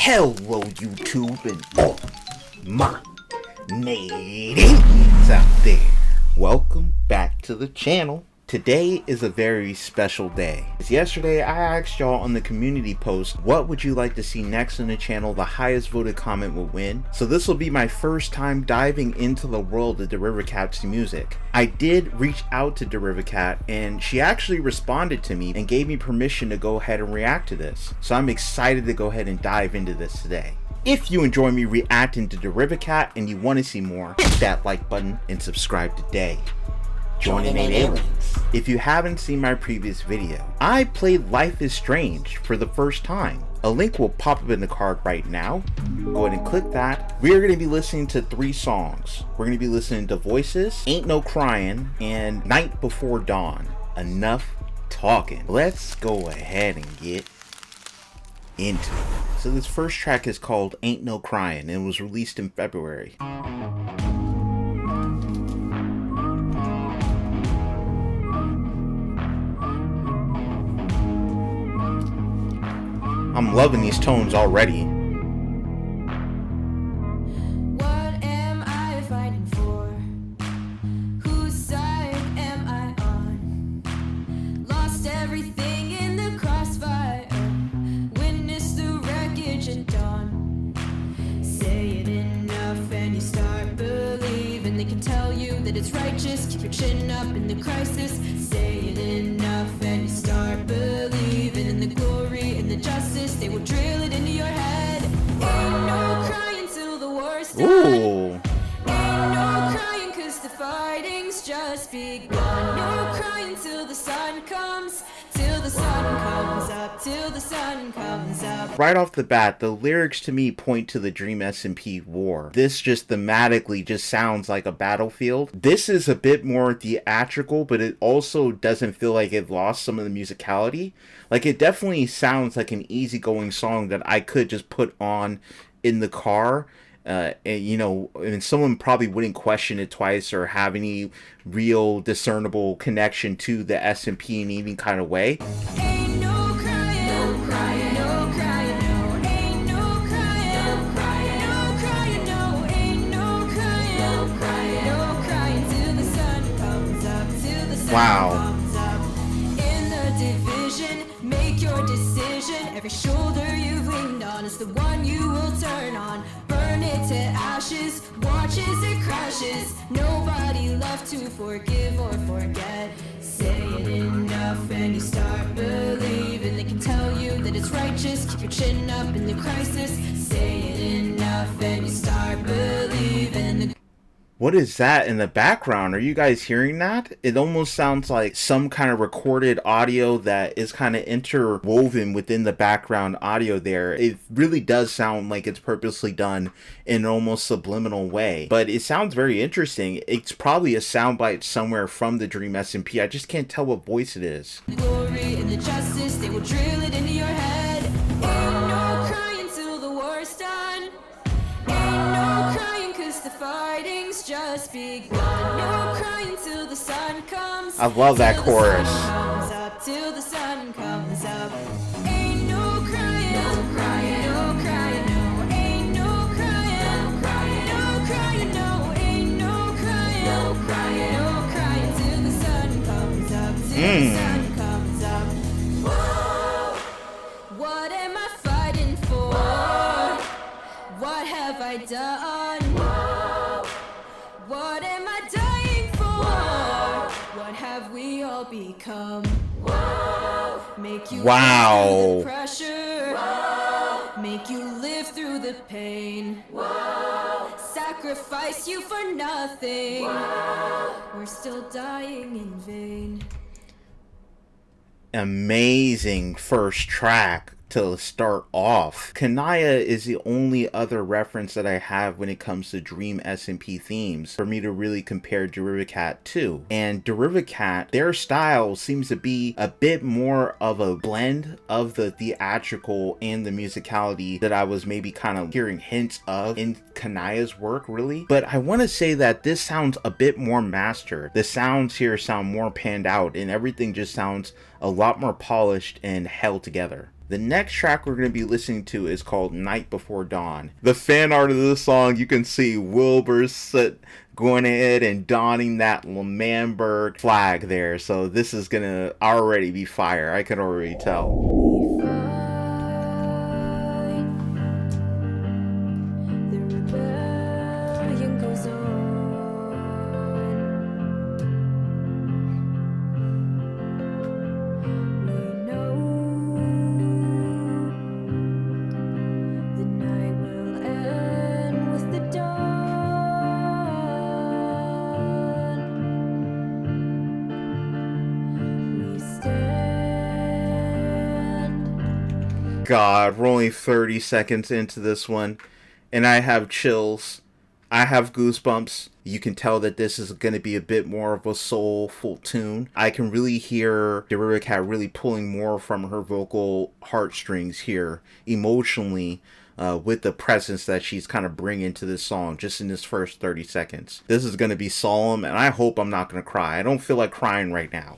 Hello YouTube and all my natealys out there. Welcome back to the channel. Today is a very special day. Yesterday I asked y'all on the community post, what would you like to see next on the channel? The highest voted comment will win. So this will be my first time diving into the world of Derivakat's music. I did reach out to Derivakat and she actually responded to me and gave me permission to go ahead and react to this. So I'm excited to go ahead and dive into this today. If you enjoy me reacting to Derivakat and you want to see more, hit that like button and subscribe today. Joining natealyn. If you haven't seen my previous video, I played Life is Strange for the first time. A link will pop up in the card right now. Go ahead and click that. We are going to be listening to 3 songs. We're going to be listening to Voices, Ain't No Crying, and Night Before Dawn. Enough talking. Let's go ahead and get into it. So this first track is called Ain't No Crying and was released in February. I'm loving these tones already. What am I fighting for? Whose side am I on? Lost everything in the crossfire. Witness the wreckage at dawn. Say it enough and you start believing. They can tell you that it's righteous. Keep your chin up in the crisis. Say it enough and you start believing in the glory and the justice. They will drill it into your head. Ain't no crying till the war's done. Ooh. Ain't no crying cause the fighting's just begun. No crying till the sun comes. Till the sun comes up. Till the sun comes up. Right off the bat, the lyrics to me point to the Dream SMP war. This just thematically just sounds like a battlefield. This is a bit more theatrical, but it also doesn't feel like it lost some of the musicality. Like, it definitely sounds like an easygoing song that I could just put on in the car. And you know, and someone probably wouldn't question it twice or have any real discernible connection to the SMP in any kind of way. Ain't no crying, no crying, no crying, no. Ain't no crying, no crying, no crying, no. Ain't no crying, no crying, no crying till the sun comes up, till the sun comes up. In the division, make your decision. Every shoulder you've leaned on is the one you will turn on. Burn it to ashes, watch as it crashes. Nobody left to forgive or forget. Say it enough and you start believing. They can tell you that it's righteous. Keep your chin up in the crisis. Say it enough and you start believing. What is that in the background? Are you guys hearing that? It almost sounds like some kind of recorded audio that is kind of interwoven within the background audio there. It really does sound like it's purposely done in an almost subliminal way. But it sounds very interesting. It's probably a soundbite somewhere from the Dream SMP. I just can't tell what voice it is. The glory and the justice, they will drill it into your head. Ain't no crying till the war's done. Ain't no crying cause the fighting's just begun. No crying till the sun comes. I love that chorus. Comes up till the sun comes up. Ain't no crying, no crying, no crying, no. Ain't no crying, no crying, no crying, no. Ain't no crying, no crying, no crying till the sun comes up, till the sun comes up. Whoa, what am I fighting for? What have I done? Whoa, what am I dying for? What have we all become? Whoa, make you Wow. live through the pressure. Whoa, make you live through the pain. Whoa, sacrifice you for nothing. Whoa, we're still dying in vain. Amazing first track to start off. Kanaya is the only other reference that I have when it comes to Dream SMP themes for me to really compare Derivakat to. And Derivakat, their style seems to be a bit more of a blend of the theatrical and the musicality that I was maybe kind of hearing hints of in Kanaya's work, really. But I want to say that this sounds a bit more mastered. The sounds here sound more panned out and everything just sounds a lot more polished and held together. The next track we're going to be listening to is called Night Before Dawn. The fan art of this song, you can see Wilbur going ahead and donning that Lemberg flag there. So this is going to already be fire. I can already tell. God, we're only 30 seconds into this one, and I have chills. I have goosebumps. You can tell that this is going to be a bit more of a soulful tune. I can really hear Derivakat really pulling more from her vocal heartstrings here, emotionally, with the presence that she's kind of bringing to this song just in this first 30 seconds. This is going to be solemn, and I hope I'm not going to cry. I don't feel like crying right now.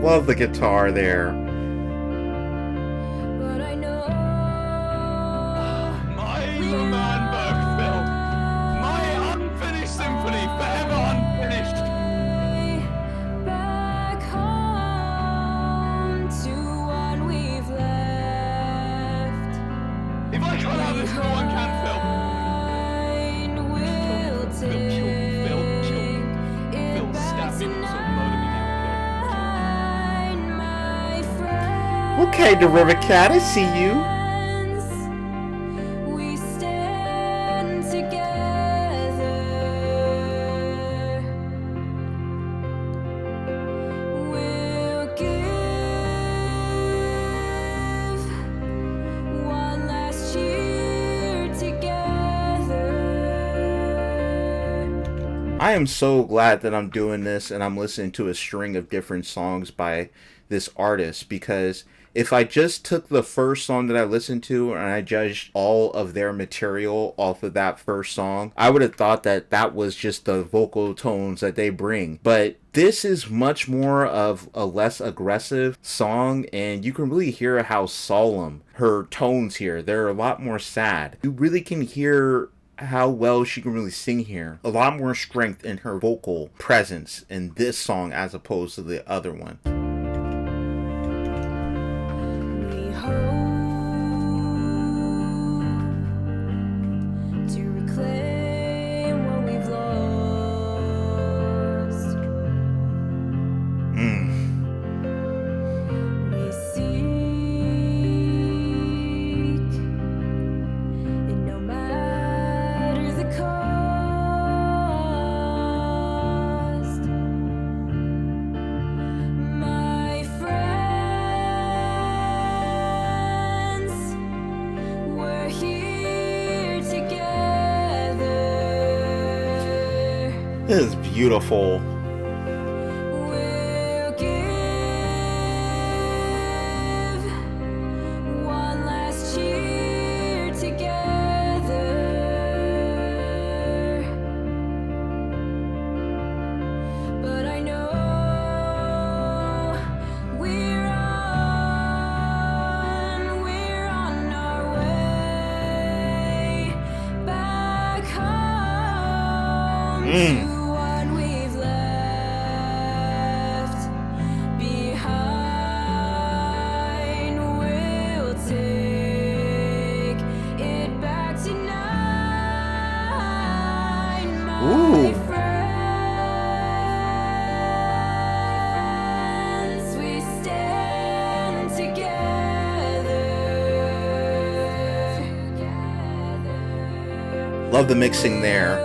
Love the guitar there. But I know My Lemberg film. My unfinished symphony, forever unfinished. back home to what we've left. If I try out this, no one can film. Mine will take Phil, it back stab me, tonight, sort of murder me now. my friend. Okay, Derivakat, I see you. We stand together. We'll give one last cheer together. I am so glad that I'm doing this and I'm listening to a string of different songs by this artist, because if I just took the first song that I listened to and I judged all of their material off of that first song, I would have thought that that was just the vocal tones that they bring. But this is much more of a less aggressive song, and you can really hear how solemn her tones here. They're a lot more sad. You really can hear how well she can really sing here. A lot more strength in her vocal presence in this song as opposed to the other one. We hope to reclaim what we've lost. We seek, and no matter the cost, my friends, we're here together. This is beautiful. We'll give one last cheer together. But I know we're on our way back home to what we've left behind. We'll take it back tonight, my Ooh. friends. We stand Love the mixing there.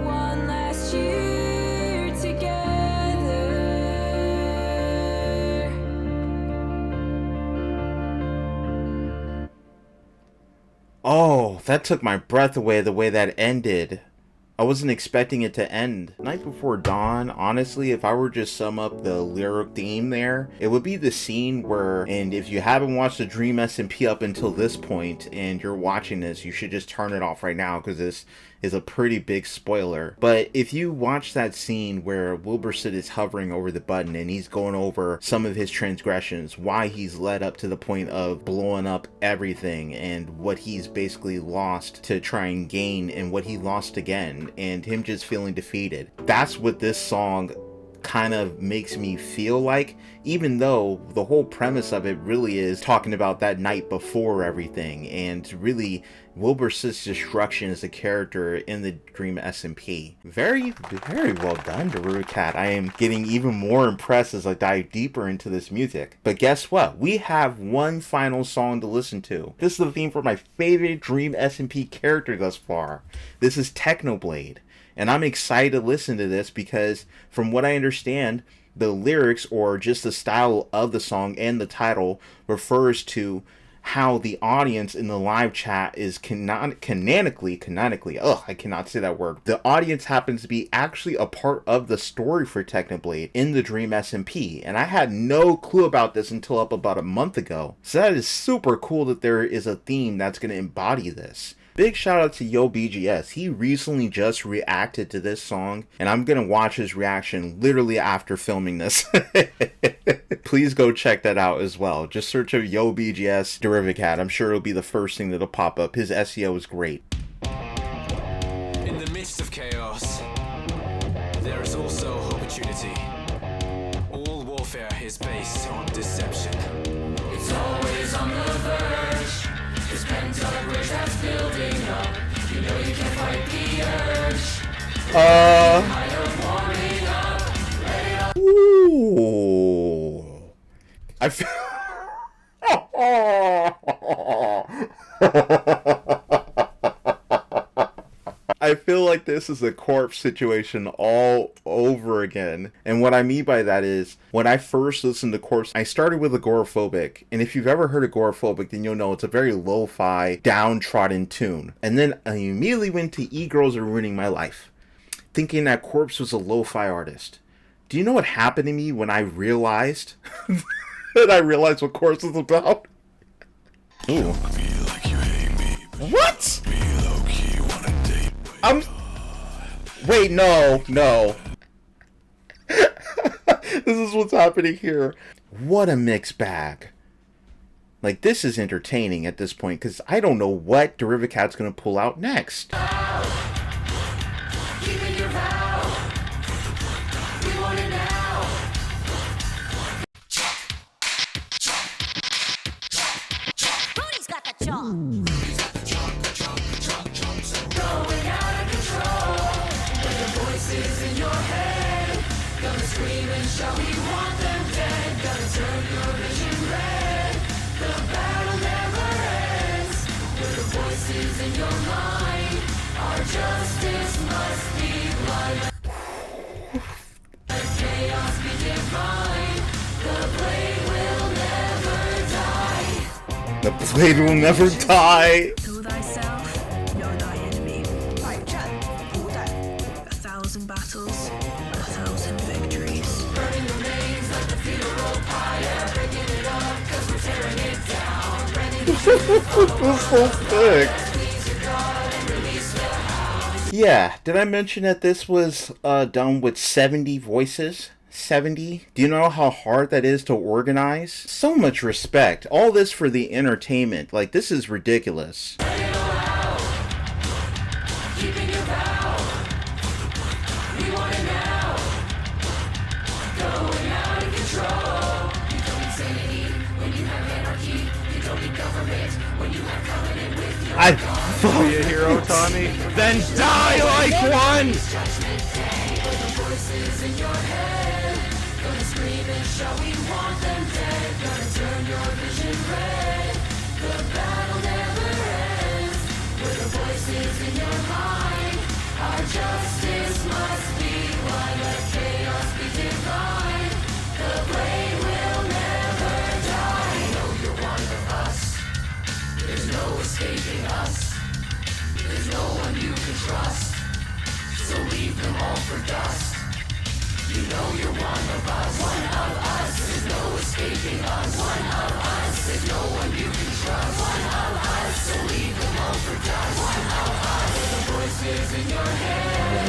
One last year together. Oh, that took my breath away the way that ended. I wasn't expecting it to end. Night Before Dawn, honestly, if I were just sum up the lyric theme there, it would be the scene where, and if you haven't watched the Dream SMP up until this point and you're watching this, you should just turn it off right now because this is a pretty big spoiler. But if you watch that scene where Wilburson is hovering over the button and he's going over some of his transgressions, why he's led up to the point of blowing up everything and what he's basically lost to try and gain and what he lost again, and him just feeling defeated. That's what this song kind of makes me feel like, even though the whole premise of it really is talking about that night before everything, and really Wilburson's destruction as a character in the Dream SMP. Very, very well done, Derivakat. I am getting even more impressed as I dive deeper into this music. But guess what? We have one final song to listen to. This is the theme for my favorite Dream SMP character thus far. This is Technoblade. And I'm excited to listen to this because, from what I understand, the lyrics or just the style of the song and the title refers to how the audience in the live chat is canonically, I cannot say that word. The audience happens to be actually a part of the story for Technoblade in the Dream SMP, and I had no clue about this until up about a month ago. So that is super cool that there is a theme that's going to embody this. Big shout out to YoBGS. He recently just reacted to this song, and I'm gonna watch his reaction literally after filming this. Please go check that out as well. Just search up YoBGS Derivakat. I'm sure it'll be the first thing that'll pop up. His SEO is great. In the midst of chaos, there is also opportunity. All warfare is based on deception. It's always on the verge. This pent-up rage that's building up. You know you can't fight the urge. Kind of warming up. Let it all. Ooh. I feel. I feel like this is a corpse situation all over again. And what I mean by that is, when I first listened to Corpse, I started with Agoraphobic. And if you've ever heard Agoraphobic, then you'll know it's a very lo-fi, downtrodden tune. And then I immediately went to E-Girls Are Ruining My Life, thinking that Corpse was a lo-fi artist. Do you know what happened to me when I realized what Corpse was about? Ooh. What? Wait, no. This is what's happening here. What a mixed bag. Like, this is entertaining at this point, because I don't know what Derivakat's going to pull out next. Keeping your vow. We want it now. Booty's got the chalk. Going out of control. With the voices in your head. Gonna scream and shout, we want them dead. Gonna turn your vision red. The battle never ends. With the voices in your mind. Our justice must be blind. Let chaos be divine. The blade will never die. The blade will never die. Know thyself, know thy enemy. 1,000 battles, 1,000 victories. Burning remains like the funeral pyre. Breaking it up cause we're tearing it down. Branding This is so sick. Yeah, did I mention that this was done with 70 voices? 70? Do you know how hard that is to organize? So much respect. All this for the entertainment. Like, this is ridiculous. Keeping your vow. We want it now. Going out of control. You don't need sanity when you have anarchy. You don't need government when you have covenant with your Be a hero, Tommy. Then die like one! judgment day. With the voices in your head. Gonna scream and shout, we want them dead. Gonna turn your vision red. The battle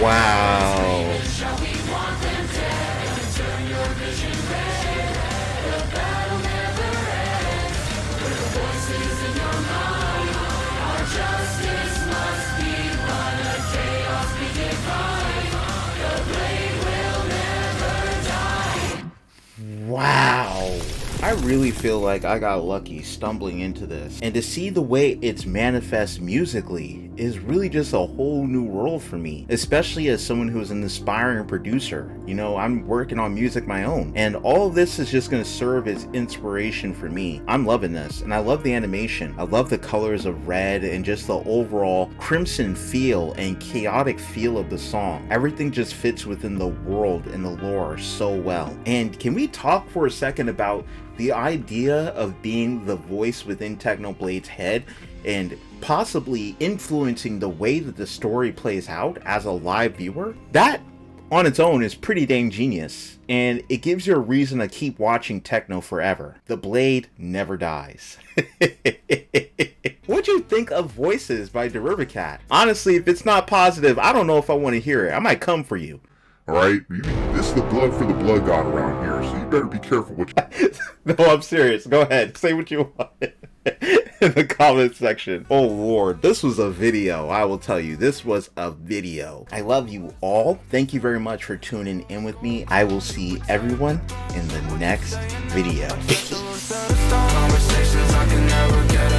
Wow. Wow. I really feel like I got lucky stumbling into this, and to see the way it's manifest musically is really just a whole new world for me, especially as someone who's an aspiring producer. You know, I'm working on music my own, and all of this is just going to serve as inspiration for me. I'm loving this, and I love the animation. I love the colors of red and just the overall crimson feel and chaotic feel of the song. Everything just fits within the world and the lore so well. And can we talk for a second about the idea of being the voice within Technoblade's head and possibly influencing the way that the story plays out as a live viewer? That on its own is pretty dang genius, and it gives you a reason to keep watching Techno forever. The blade never dies. What'd you think of Voices by Derivakat? Honestly, if it's not positive, I don't know if I want to hear it. I might come for you. Alright, this is the blood for the blood god around here, so you better be careful what you... No, I'm serious. Go ahead. Say what you want in the comment section. Oh Lord, this was a video. I will tell you, this was a video. I love you all. Thank you very much for tuning in with me. I will see everyone in the next video. Conversations I can never get